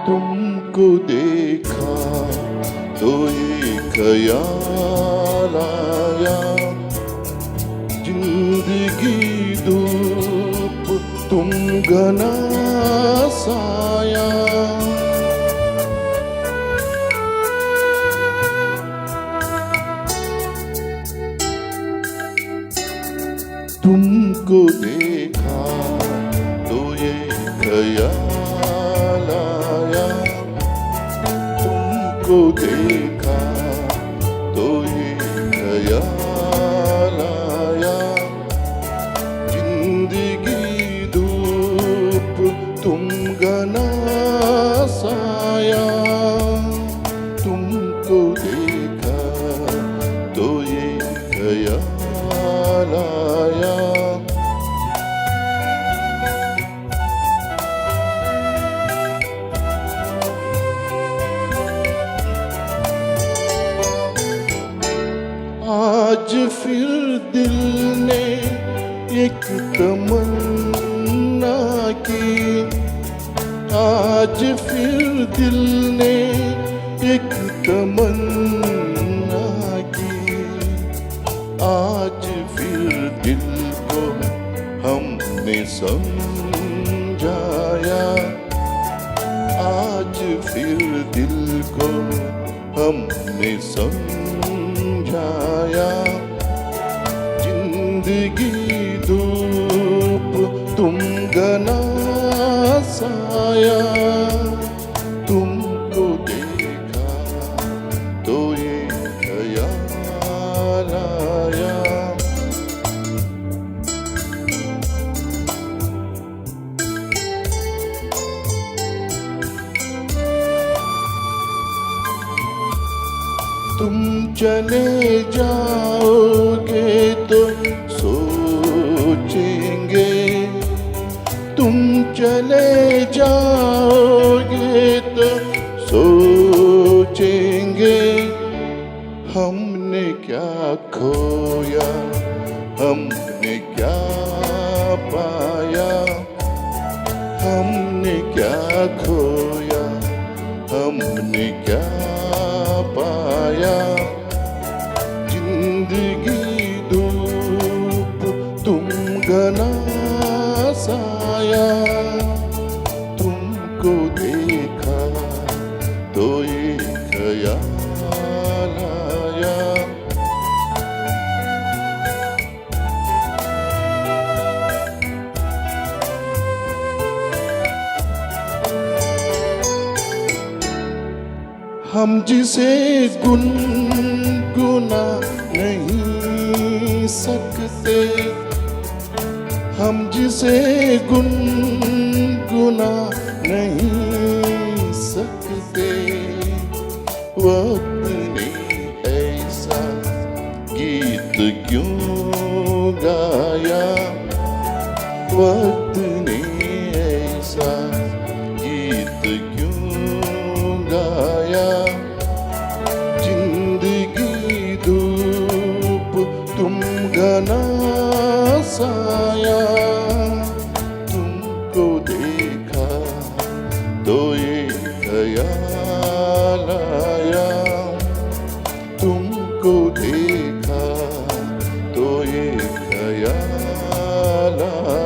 तुमको देखा तो ये ख्याल आया, जिंदगी धूप तुम घना साया। तुमको देखा तो ये ख्याल आया, तुमको देखा तो ये ख्याल आया, जिंदगी धूप तुम घना साया। तुमको देखा तो ये ख्याल आया। आज फिर दिल ने एक तमन्ना की, आज फिर दिल ने एक तमन्ना की, आज फिर दिल को हमने समझाया, आज फिर दिल को हमने समझाया, जिंदगी धूप तुम घना साया। तुमको देखा तो ये ख्याल आया। तुम चले जाओगे तो सोचेंगे, तुम चले जाओगे तो सोचेंगे, हमने क्या खोया, हमने क्या पाया, हमने क्या खोया, हमने क्या पाया, जिंदगी धूप तुम घना साया। तुमको देखा तो ये ख्याल आया। हम जिसे गुनगुना नहीं सकते, हम जिसे गुनगुना नहीं सकते, वक्त ने ऐसा गीत क्यों गाया, वक्त ने ऐसा गीत क्यों गाया, जिंदगी धूप तुम घना साया। तुमको देखा तो ये ख्याल आया, तुमको देखा तो ये ख्याल आया।